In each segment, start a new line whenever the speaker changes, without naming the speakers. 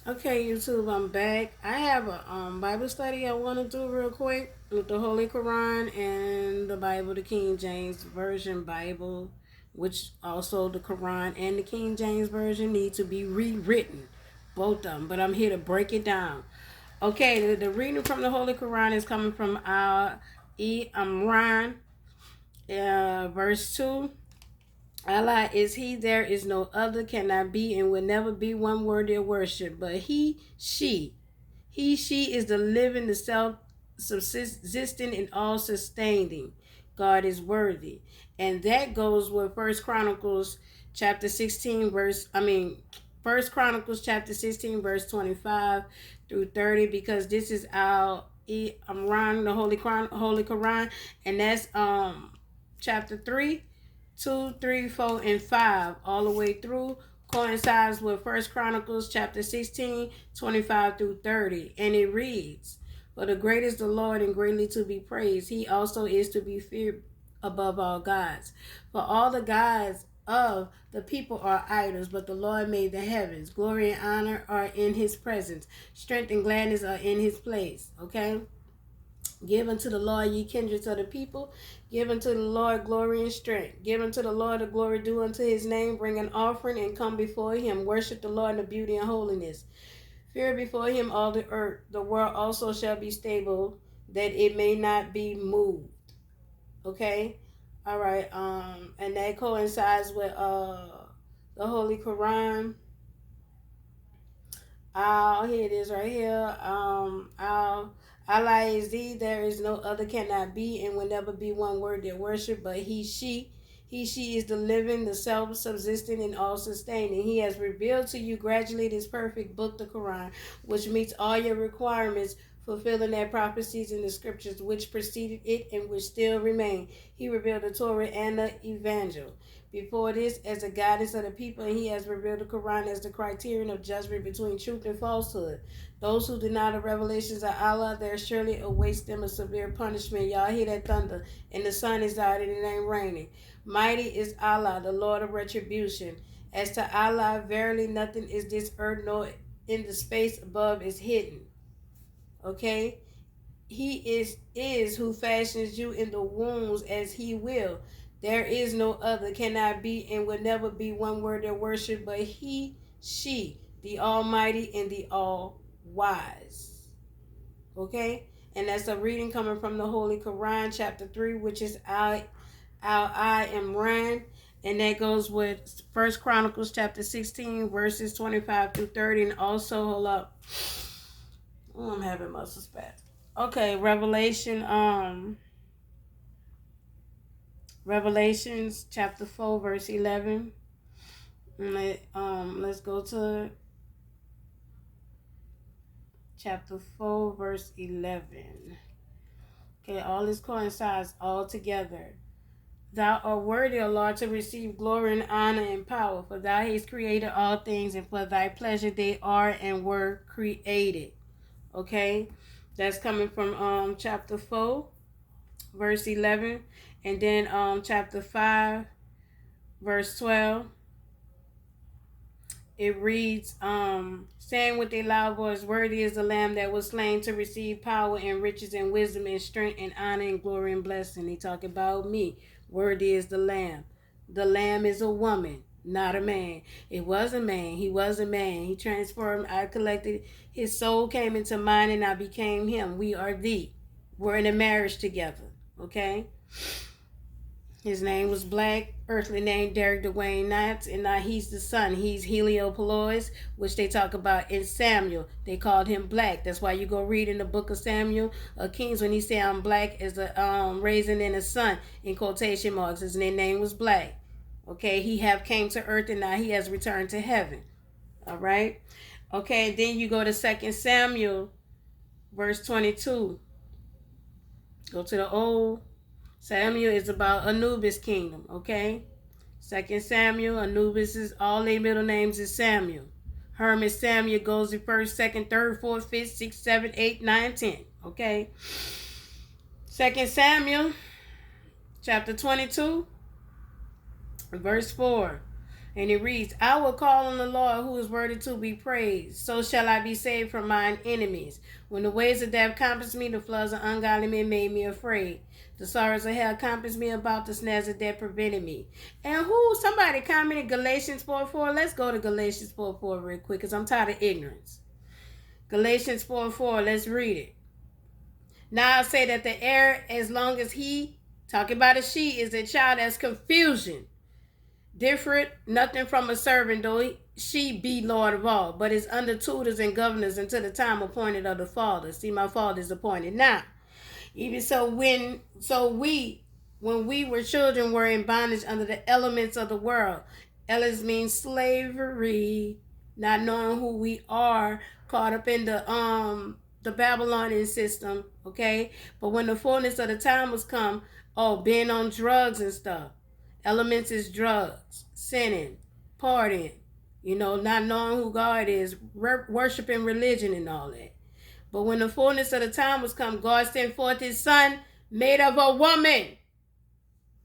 Okay, YouTube, I'm back. I have a Bible study I want to do real quick with the Holy Quran and the Bible, the King James Version Bible, which also the Quran and the King James Version need to be rewritten, both of them. But I'm here to break it down. Okay, the reading from the Holy Quran is coming from Imran, verse 2. Allah is He, there is no other, cannot be, and will never be one worthy of worship. But He, she. He, she is the living, the self subsisting, and all sustaining. God is worthy. And that goes with chapter 16, First Chronicles chapter 16, verse 25 through 30, because this is I'm wrong, the Holy Quran, and that's chapter 3, 2, 3, 4, and 5, all the way through, coincides with First Chronicles chapter 16, 25 through 30. And it reads, "For the great is the Lord and greatly to be praised. He also is to be feared above all gods. For all the gods of the people are idols, but the Lord made the heavens. Glory and honor are in His presence. Strength and gladness are in His place." Okay? Give unto the Lord, ye kindreds of the people. Give unto the Lord glory and strength. Give unto the Lord the glory due unto His name. Bring an offering and come before Him. Worship the Lord in the beauty and holiness. Fear before Him all the earth. The world also shall be stable, that it may not be moved. Okay? All right. And that coincides with the Holy Quran. Here it is right here. Allah is thee, there is no other, cannot be, and will never be one worthy of worship, but He, she. He, she is the living, the self-subsisting, and all-sustaining. He has revealed to you gradually this perfect book, the Quran, which meets all your requirements, fulfilling their prophecies in the scriptures which preceded it and which still remain. He revealed the Torah and the Evangel before this as the guidance of the people, and He has revealed the Quran as the criterion of judgment between truth and falsehood. Those who deny the revelations of Allah, there surely awaits them a severe punishment. Y'all hear that thunder? And the sun is out and it ain't raining. Mighty is Allah, the Lord of retribution. As to Allah, verily nothing is this earth nor in the space above is hidden. Okay? He is who fashions you in the wombs as He will. There is no other, cannot be, and will never be one worthy of worship, but He, she, the Almighty and the All Wise. Okay? And that's a reading coming from the Holy Quran, chapter 3, which is Imran. And that goes with First Chronicles chapter 16, verses 25 through 30. And also, hold up. Oh, I'm having muscle spasms. Okay, Revelations chapter 4, verse 11. Let's go to chapter 4, verse 11. Okay, all this coincides all together. Thou art worthy, O Lord, to receive glory and honor and power, for Thou hast created all things, and for Thy pleasure they are and were created. Okay, that's coming from chapter 4, verse 11, and then chapter 5, verse 12. It reads, saying with a loud voice, "Worthy is the Lamb that was slain to receive power and riches and wisdom and strength and honor and glory and blessing." He talking about me. Worthy is the Lamb. The Lamb is a woman, not a man. It was a man. He was a man. He transformed. I collected. His soul came into mine and I became him. We are thee. We're in a marriage together. Okay? His name was Black, earthly name Derek Dwayne Knights, and now he's the son. He's Heliopolis, which they talk about in Samuel. They called him Black. That's why you go read in the book of Samuel, Kings, when he said I'm black as a raisin in a sun, in quotation marks. His name was Black. Okay, he have came to earth and now he has returned to heaven. All right. Okay, then you go to 2 Samuel, verse 22. Go to the old Samuel is about Anubis kingdom, okay? 2 Samuel, Anubis is all their middle names is Samuel. Herman Samuel goes to first, second, third, fourth, fifth, sixth, seventh, eighth, nine, 10. Okay. 2 Samuel chapter 22, verse 4. And it reads, I will call on the Lord who is worthy to be praised. So shall I be saved from mine enemies. When the waves of death compassed me, the floods of ungodly men made me afraid. The sorrows of hell compassed me about, the snares of death prevented me. And somebody commented Galatians 4:4. Let's go to Galatians 4:4 real quick because I'm tired of ignorance. Galatians 4:4, let's read it. Now I say that the heir, as long as he, talking about a she, is a child, that's confusion. Different, nothing from a servant, though she be Lord of all, but is under tutors and governors until the time appointed of the Father. See, my Father is appointed now. Even so, when we were children, were in bondage under the elements of the world. Elements means slavery, not knowing who we are, caught up in the Babylonian system. Okay, but when the fullness of the time was come, being on drugs and stuff. Elements is drugs, sinning, partying, not knowing who God is, worshiping religion and all that. But when the fullness of the time was come, God sent forth his Son, made of a woman,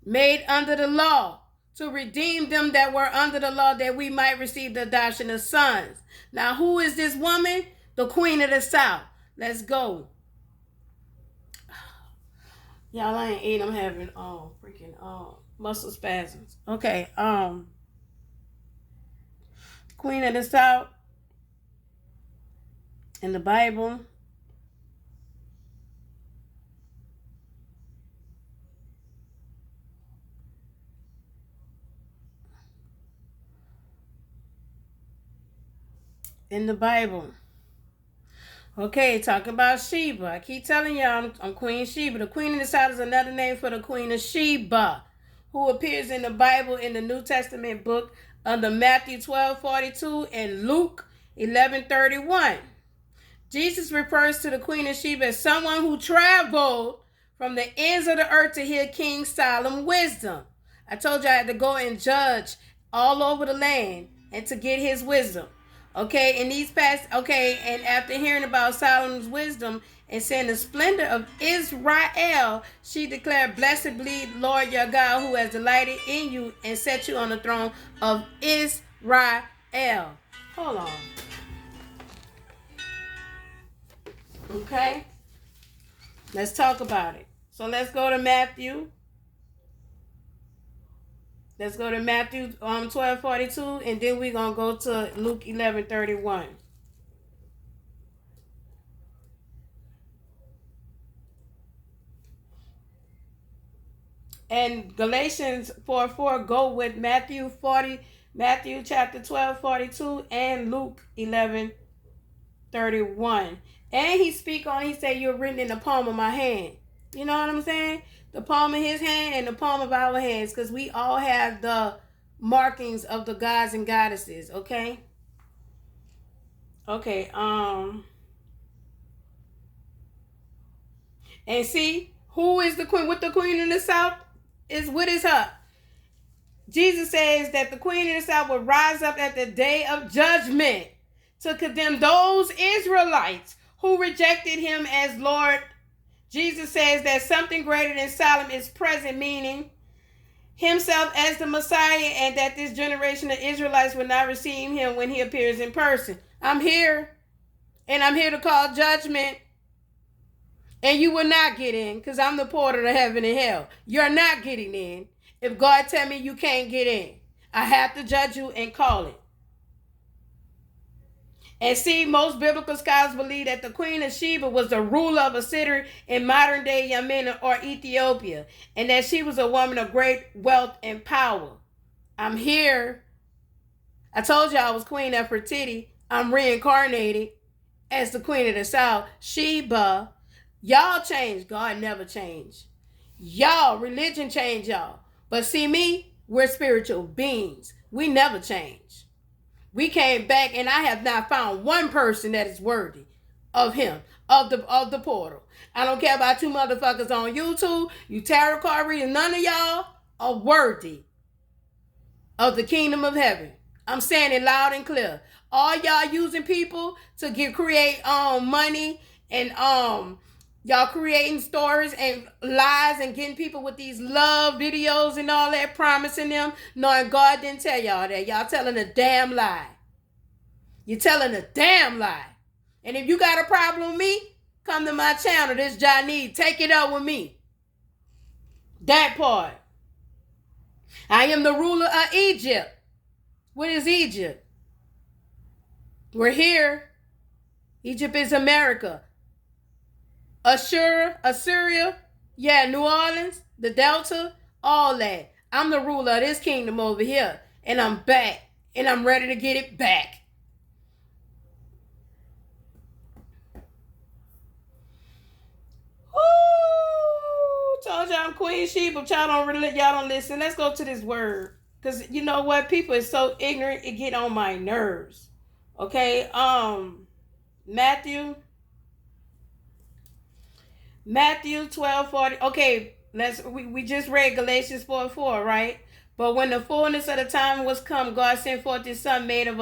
made under the law, to redeem them that were under the law, that we might receive the adoption of sons. Now, who is this woman? The Queen of the South. Let's go. Y'all, I ain't ate. I'm having freaking muscle spasms. Okay, Queen of the South in the Bible. In the Bible. Okay, talking about Sheba. I keep telling y'all I'm Queen Sheba. The Queen of the South is another name for the Queen of Sheba, who appears in the Bible in the New Testament book under Matthew 12:42 and Luke 11:31. Jesus refers to the Queen of Sheba as someone who traveled from the ends of the earth to hear King Solomon's wisdom. I told you I had to go and judge all over the land and to get his wisdom. Okay, and after hearing about Solomon's wisdom and seeing the splendor of Israel, she declared, Blessed be Lord your God, who has delighted in you and set you on the throne of Israel. Hold on. Okay, let's talk about it. So let's go to Matthew. Let's go to Matthew 12:42, and then we're gonna go to Luke 11:31. And Galatians 4:4 go with Matthew chapter 12:42 and Luke 11:31. And he said, you're written in the palm of my hand. You know what I'm saying? The palm of his hand and the palm of our hands, because we all have the markings of the gods and goddesses, okay? Okay, and see, who is the queen? What the Queen in the South is, what is her? Jesus says that the Queen in the South will rise up at the day of judgment to condemn those Israelites who rejected him as Lord. Jesus says that something greater than Solomon is present, meaning himself as the Messiah, and that this generation of Israelites will not receive him when he appears in person. I'm here, and I'm here to call judgment, and you will not get in, because I'm the porter to heaven and hell. You're not getting in. If God tell me you can't get in, I have to judge you and call it. And see, most biblical scholars believe that the Queen of Sheba was the ruler of a city in modern day Yemen or Ethiopia, and that she was a woman of great wealth and power. I'm here. I told you I was Queen Nefertiti. I'm reincarnated as the Queen of the South, Sheba. Y'all changed. God never changed. Y'all, religion changed y'all. But see me, we're spiritual beings. We never change. We came back, and I have not found one person that is worthy of him, of the portal. I don't care about you motherfuckers on YouTube, you tarot card readers, none of y'all are worthy of the kingdom of heaven. I'm saying it loud and clear. All y'all using people to create money and Y'all creating stories and lies and getting people with these love videos and all that, promising them, knowing God didn't tell y'all that. Y'all telling a damn lie. You're telling a damn lie. And if you got a problem with me, come to my channel. This JaH'Neen. Take it up with me. That part. I am the ruler of Egypt. What is Egypt? We're here. Egypt is America. Assyria, yeah, New Orleans, the Delta, all that. I'm the ruler of this kingdom over here. And I'm back. And I'm ready to get it back. Ooh, told y'all I'm Queen Sheba, but y'all don't listen. Let's go to this word. Because you know what? People are so ignorant, it get on my nerves. Okay, Matthew 12:40. Okay, we just read Galatians 4:4, right? But when the fullness of the time was come, God sent forth his son made of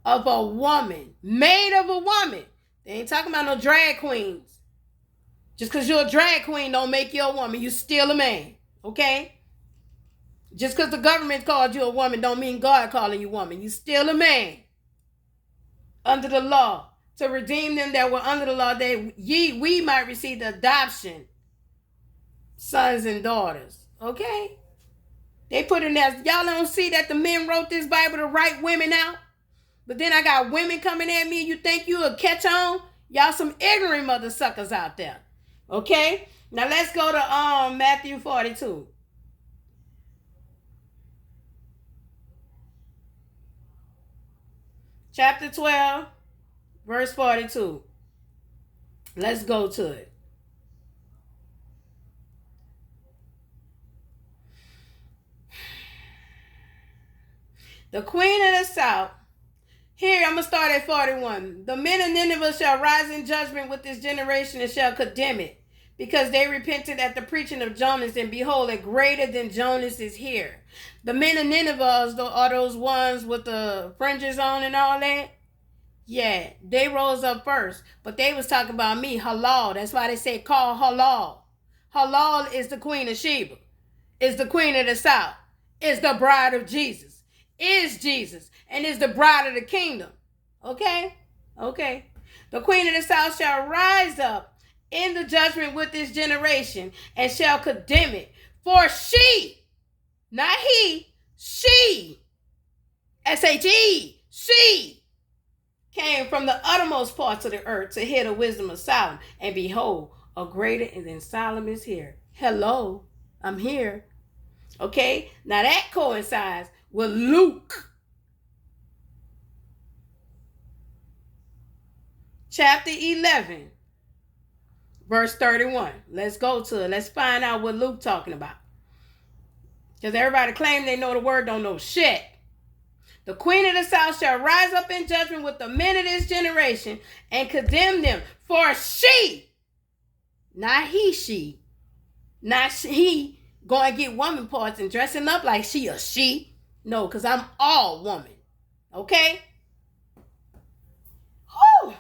a woman. Made of a woman. They ain't talking about no drag queens. Just because you're a drag queen don't make you a woman. You still a man. Okay? Just because the government called you a woman don't mean God calling you woman. You still a man. Under the law. To redeem them that were under the law, that we might receive the adoption. Sons and daughters. Okay? They put in there. Y'all don't see that the men wrote this Bible to write women out? But then I got women coming at me. You think you will catch on? Y'all some ignorant mother suckers out there. Okay? Now let's go to Matthew 42. Chapter 12, verse 42. Let's go to it. The queen of the south. Here, I'm going to start at 41. The men of Nineveh shall rise in judgment with this generation and shall condemn it, because they repented at the preaching of Jonas, and behold, a greater than Jonas is here. The men of Nineveh are those ones with the fringes on and all that. Yeah, they rose up first, but they was talking about me, Halal. That's why they say call Halal. Halal is the queen of Sheba, is the queen of the south, is the bride of Jesus, is Jesus, and is the bride of the kingdom. Okay? Okay. The queen of the south shall rise up in the judgment with this generation and shall condemn it. For she, not he, she, S-H-E, she came from the uttermost parts of the earth to hear the wisdom of Solomon. And behold, a greater than Solomon is here. Hello, I'm here. Okay, now that coincides with Luke chapter 11, verse 31. Let's go to it. Let's find out what Luke talking about. Because everybody claim they know the word, don't know shit. The queen of the south shall rise up in judgment with the men of this generation and condemn them. For she, not he, she, not he, going to get woman parts and dressing up like she a she. No, because I'm all woman. Okay? Whew.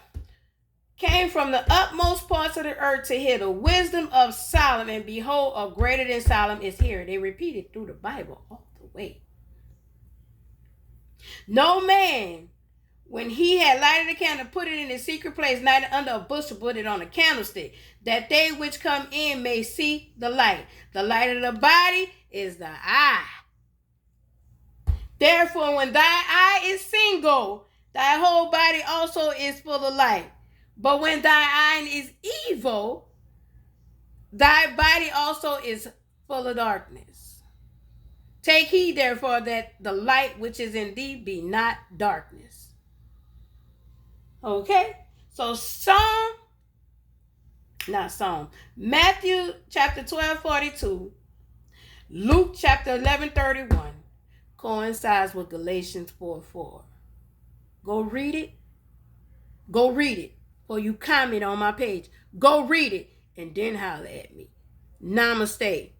Came from the utmost parts of the earth to hear the wisdom of Solomon. And behold, a greater than Solomon is here. They repeat it through the Bible all the way. No man, when he had lighted a candle, put it in a secret place, not under a bushel, put it on a candlestick, that they which come in may see the light. The light of the body is the eye. Therefore, when thy eye is single, thy whole body also is full of light. But when thy eye is evil, thy body also is full of darkness. Take heed, therefore, that the light which is in thee be not darkness. Okay? So Matthew chapter 12, 42, Luke chapter 11, 31 coincides with Galatians 4, 4. Go read it. Go read it. Or you comment on my page. Go read it and then holler at me. Namaste.